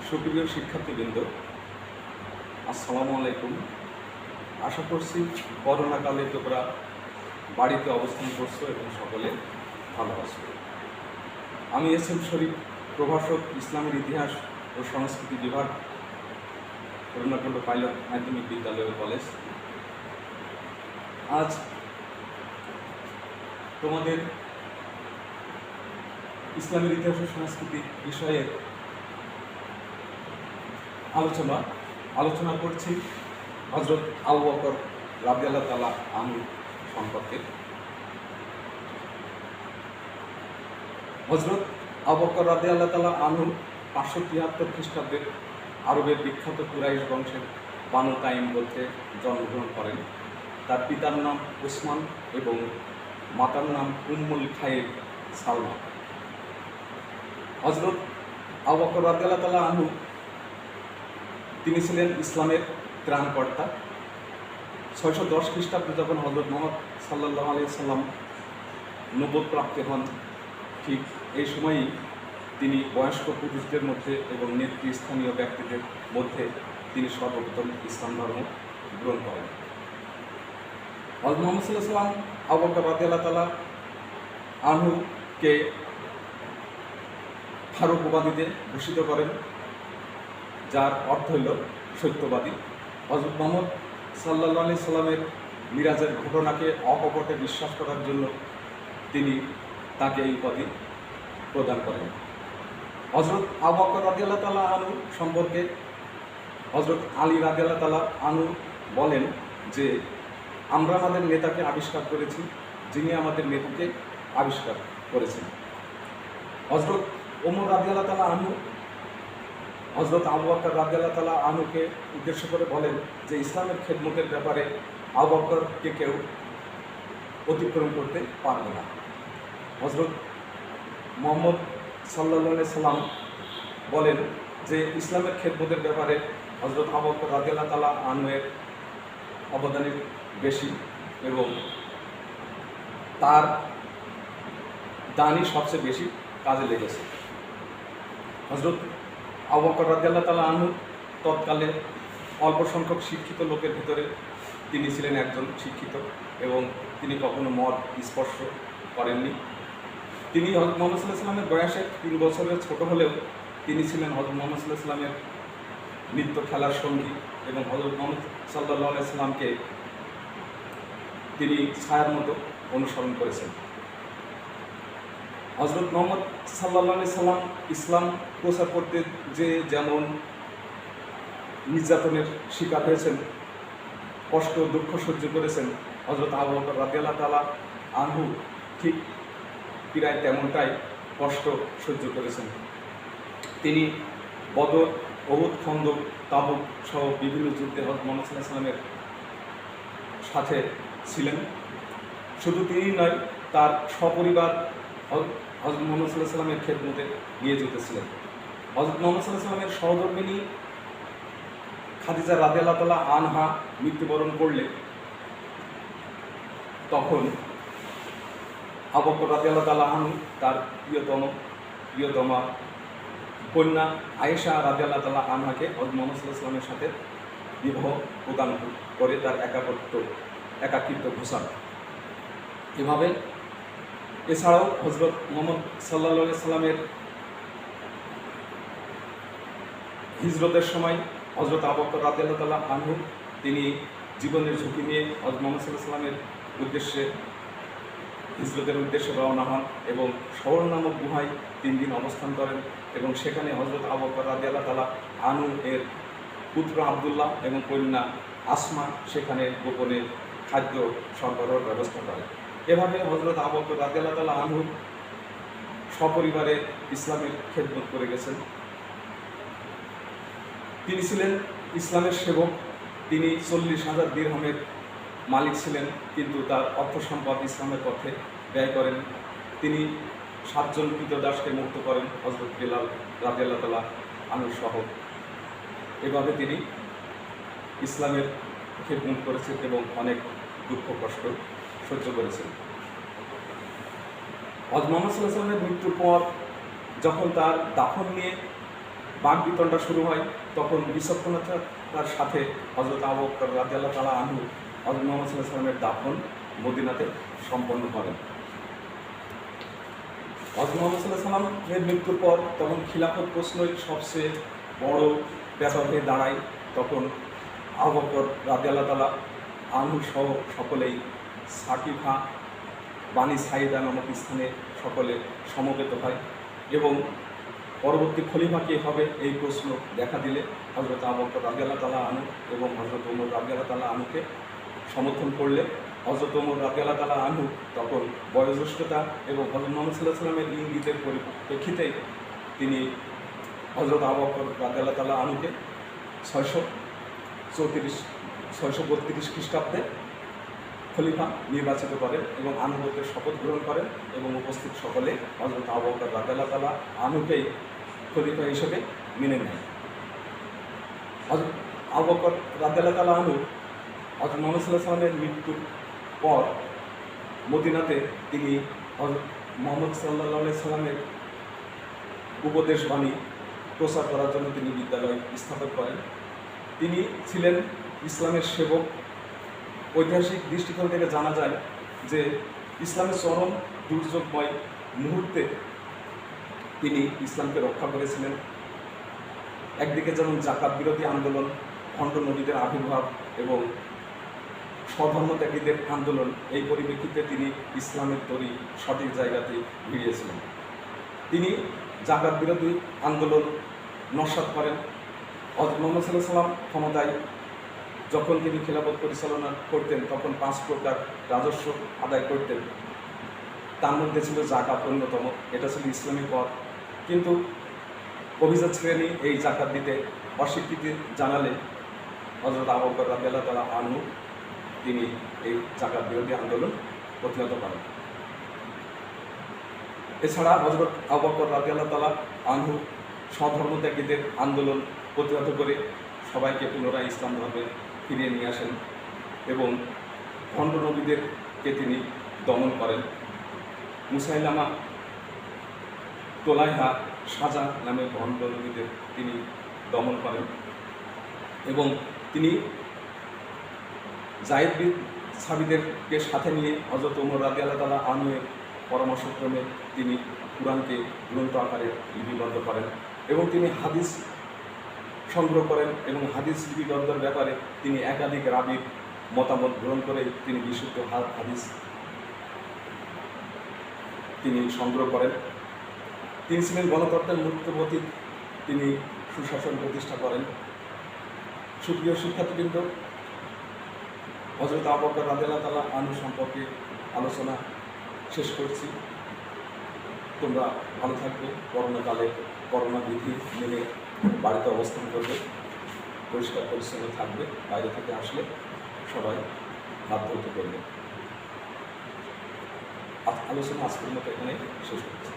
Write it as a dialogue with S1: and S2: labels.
S1: সুপ্রিয় শিক্ষার্থীবৃন্দ, আসসালামু আলাইকুম। আশা করছি করোনাকালে তোমরা বাড়িতে অবস্থান করছো এবং সকলে ভালো আছো। আমি এস.এম. শরীফ, প্রভাষক, ইসলামের ইতিহাস ও সংস্কৃতি বিভাগ, করুণাকুণ্ড পাইলট মাধ্যমিক বিদ্যালয় ও কলেজ। আজ তোমাদের ইসলামের ইতিহাস ও সংস্কৃতি বিষয়ে আলোচনা করছি হযরত আবু বকর রাদিয়াল্লাহু তাআলা আনহু সম্পর্কে। হযরত আবু বকর রাদিয়াল্লাহু তাআলা আনহু 573 খ্রিস্টাব্দে আরবের বিখ্যাত কুরাইশ বংশের বানু তাইম গোত্রে জন্মগ্রহণ করেন। তার পিতার নাম উসমান এবং মাতার নাম উম্মুল খাইর সালমা। হযরত আবু বকর রাদিয়াল্লাহু তাআলা আনহু তিনি ছিলেন ইসলামের ত্রাণকর্তা। 610 খ্রিস্টাব্দে যখন হযরত মুহাম্মদ সাল্লাল্লাহু আলাইহি সাল্লাম নবুয়ত প্রাপ্ত হন, ঠিক এই সময়ই তিনি বয়স্ক পুরুষদের মধ্যে এবং নেতৃস্থানীয় ব্যক্তিদের মধ্যে তিনি সর্বপ্রথম ইসলাম ধর্ম গ্রহণ করেন। হযরত মুহাম্মদ সাল্লাল্লাহু আলাইহি সাল্লাম আবু বকর রাদিয়াল্লাহু তাআলা আনহুকে ফারুক উপাধিতে ভূষিত করেন, যার অর্থ হইল সত্যবাদী। হযরত মুহাম্মদ সাল্লাল্লাহু আলাইহি সাল্লামের মিরাজের ঘটনাকে অকপটে বিশ্বাস করার জন্য তিনি তাকে এই উপাধি প্রদান করেন। হযরত আবু বকর রাদিয়াল্লাহু তাআলা আনহু সম্পর্কে হযরত আলী রাদিয়াল্লাহু তাআলা আনহু বলেন যে, আমরা আমাদের নেতাকে আবিষ্কার করেছি, যিনি আমাদের নেতাকে আবিষ্কার করেছেন। হযরত ওমর রাদিয়াল্লাহু তাআলা আনহু হযরত আবু বকর রাদিয়াল্লাহু তাআলা আনহুকে উদ্দেশ্য করে বলেন যে, ইসলামের খেদমতের ব্যাপারে আবু বকরকে কেউ অতিক্রম করতে পারবে না। হযরত মুহাম্মদ সাল্লাল্লাহু আলাইহি সাল্লাম বলেন যে, ইসলামের খেদমতের ব্যাপারে হযরত আবু বকর রাদিয়াল্লাহু তাআলা আনহুর অবদানই বেশি এবং তার দানই সবচেয়ে বেশি কাজে লেগেছে। হযরত আবু বকর রাদিয়াল্লাহু তাআলা আনহু তৎকালে অল্প সংখ্যক শিক্ষিত লোকের ভিতরে তিনি ছিলেন একজন শিক্ষিত এবং তিনি কখনো মদ স্পর্শ করেননি। তিনি হযরত মুহাম্মদ সাল্লাল্লাহু আলাইহি সাল্লামের বয়সে 3 বছরের ছোট হলেও তিনি ছিলেন হযরত মুহাম্মদ সাল্লাল্লাহু আলাইহি সাল্লামের নিত্য খেলার সঙ্গী এবং হযরত মুহাম্মদ সাল্লাল্লাহু আলাইহি সাল্লামকে তিনি ছায়ার মতো অনুসরণ করেছেন। হযরত মুহাম্মদ সাল্লাল্লাহু আলাইহি সাল্লাম ইসলাম প্রচার করতে যে যেমন নির্যাতনের শিকার হয়েছেন, কষ্ট দুঃখ সহ্য করেছেন, হযরত আবু বকর রাদিয়াল্লাহু তাআলা আনহু ঠিক প্রায় তেমনটাই কষ্ট সহ্য করেছেন। তিনি বদর, উহুদ, খন্দক, তাবুক সহ বিভিন্ন যুদ্ধে হযরত মুহাম্মদ সাল্লাল্লাহু আলাইহি সাল্লামের সাথে ছিলেন। শুধু তিনি নয়, তার সপরিবার হযরত মুহাম্মদ সাল্লাল্লাহু আলাইহি সাল্লামের খেদমতে নিয়োজিত ছিলেন। হযরত মুহাম্মদ সাল্লাল্লাহু আলাইহি সাল্লামের সহধর্মিণী খাদিজা রাদিয়াল্লাহু তাআলা আনহা মৃত্যুবরণ করলে তখন আবু বকর রাদিয়াল্লাহু তাআলা আনহু তার প্রিয়তমা কন্যা আয়েশা রাদিয়াল্লাহু তাআলা আনহাকে হযরত মুহাম্মদ সাল্লাল্লাহু আলাইহি সাল্লামের সাথে বিবাহ প্রদান করে তার একাকিত্ব ঘোষান। এভাবে এছাড়াও হযরত মুহাম্মদ সাল্লাল্লাহু আলাইহি সাল্লামের হিজরতের সময় হযরত আবু বকর রাদিয়াল্লাহু তাআলা আনহু তিনি জীবনের ঝুঁকি নিয়ে হযরত মুহাম্মদ সাল্লাল্লাহু আলাইহি সাল্লামের হিজরতের উদ্দেশ্যে রওনা হন এবং শহর নামক গুহায় 3 দিন অবস্থান করেন এবং সেখানে হযরত আবু বকর রাদিয়াল্লাহু তাআলা আনহু এর পুত্র আব্দুল্লাহ এবং কন্যা আসমা সেখানে গোপনে খাদ্য সরবরাহের ব্যবস্থা করেন। এভাবে হযরত আবু বকর রাদিয়াল্লাহু তাআলা আনহু সপরিবারে ইসলামের খেদমত করে গেছেন। তিনি ছিলেন ইসলামের সেবক। তিনি 40,000 দিরহামের মালিক ছিলেন, কিন্তু তার অর্থ সম্পদ ইসলামের পথে ব্যয় করেন। তিনি 7 জন ক্রীতদাসকে মুক্ত করেন, হযরত বেলাল রাদিয়াল্লাহু তাআলা আনহু সহ। এভাবে তিনি ইসলামের খেদমত করেছেন এবং অনেক দুঃখ কষ্ট সহ্য করেছেন। হযরত মুহাম্মদ সাল্লাল্লাহু আলাইহি সাল্লামের মৃত্যুর পর যখন তার দাফন নিয়ে বাক বিতণ্ডা শুরু হয়, তখন বিচক্ষণতার সাথে হযরত আবু বকর রাদিয়াল্লাহু তাআলা আনহু হযরত মুহাম্মদ সাল্লাল্লাহু আলাইহি ওয়াসাল্লামের দাফন মদিনাতে সম্পন্ন করেন। হযরত মুহাম্মদ সাল্লাল্লাহু আলাইহি ওয়াসাল্লামের মৃত্যুর পর তখন খিলাফত প্রশ্নই সবচেয়ে বড় ব্যাপার হয়ে দাঁড়ায়। তখন আবু বকর রাদিয়াল্লাহু তাআলা আনহু সহ সকলেই সাকিফা বানি সাইদা নামক স্থানে সকলে সমবেত হয় এবং পরবর্তী খলিফা কে হবে এই প্রশ্ন দেখা দিলে হযরত আবু বকর রাদিয়াল্লাহু তাআলা আনহু এবং হযরত ওমর রাদিয়াল্লাহু তাআলা আনহুকে সমর্থন করলে হযরত ওমর রাদিয়াল্লাহু তাআলা আনহু তখন বয়োজ্যেষ্ঠতা এবং হযরত মুহাম্মদ সাল্লাল্লাহু আলাইহি ওয়াসাল্লামের ইঙ্গিতের পরিপ্রেক্ষিতে তিনি হযরত আবু বকর রাদিয়াল্লাহু তাআলা আনহুকে 632 খ্রিস্টাব্দে খলিফা নির্বাচিত করেন এবং আনুগত্যের শপথ গ্রহণ করেন এবং উপস্থিত সকলে হযরত আবু বকর রাদিয়াল্লাহু তাআলা আনহুকেই খলিফা হিসেবে মেনে নেয়। হযরত আবু বকর রাদিয়াল্লাহু তাআলা আনহু হযরত মুহাম্মদ সাল্লাল্লাহু আলাইহি ওয়াসাল্লামের মৃত্যুর পর মদিনাতে তিনি হযরত মুহাম্মদ সাল্লাল্লাহু আলাইহি ওয়াসাল্লামের উপদেশ বাণী প্রচার করার জন্য তিনি বিদ্যালয় স্থাপন করেন। তিনি ছিলেন ইসলামের সেবক। ঐতিহাসিক দৃষ্টিকোণ থেকে জানা যায় যে ইসলামের চরম দুর্যোগময় মুহূর্তে তিনি ইসলামকে রক্ষা করেছিলেন। একদিকে যেমন জাকাত বিরোধী আন্দোলন, খণ্ড নবীদের আবির্ভাব এবং স্বধর্মত্যাগীদের আন্দোলন, এই পরিপ্রেক্ষিতে তিনি ইসলামের তরি সঠিক জায়গাতে ভিড়িয়েছিলেন। তিনি জাকাত বিরোধী আন্দোলন নস্যাৎ করেন। হযরত মুহাম্মদ সাল্লাল্লাহু আলাইহি ওয়াসাল্লাম ক্ষমতায় যখন তিনি খিলাফত পরিচালনা করতেন তখন 5 প্রকার রাজস্ব আদায় করতেন। তার মধ্যে ছিল জাকাত অন্যতম। এটা ছিল ইসলামী পথ। কিন্তু অভিজাত শ্রেণী এই জাকাত দিতে অস্বীকৃতি জানালে হযরত আবু বকর রাদিয়াল্লাহু তাআলা আনহু তিনি এই জাকাত বিরোধী আন্দোলন প্রতিহত করেন। এছাড়া হযরত আবু বকর রাদিয়াল্লাহু তাআলা আনহু স্বধর্মত্যাগীদের আন্দোলন প্রতিহত করে সবাইকে পুনরায় ইসলাম ধর্মে ফিরিয়ে নিয়ে আসেন এবং খণ্ড নবীদেরকে তিনি দমন করেন। মুসাইলামা, তোলাইহা, সাজা নামে খণ্ড নবীদের তিনি দমন করেন এবং তিনি জায়েদ বিন সাবিদেরকে সাথে নিয়ে হযরত ওমর রাদিয়াল্লাহু তাআলা আনহুর পরামর্শক্রমে তিনি কুরআনকে গ্রন্থ আকারে লিপিবদ্ধ করেন এবং তিনি হাদিস সংগ্রহ করেন এবং হাদিস লিপিবদ্ধের ব্যাপারে তিনি একাধিক রাবীর মতামত গ্রহণ করে তিনি বিশুদ্ধ হাদিস তিনি সংগ্রহ করেন। তিনি ছিলেন গণতন্ত্রের মূর্ত প্রতীক। তিনি সুশাসন প্রতিষ্ঠা করেন। সুপ্রিয় শিক্ষার্থীবৃন্দ, হযরত আবু বকর রাদিয়াল্লাহু তাআলা আনহু সম্পর্কে আলোচনা শেষ করছি। তোমরা ভালো থাকবে। করোনাকালে করোনা বিধি মেনে বাড়িতে অবস্থান করবে, পরিষ্কার পরিচ্ছন্ন থাকবে, বাইরে থেকে আসলে সবাই হাত ধরতে করবে। আলোচনা আজকের মতো এখানে শেষ করছি।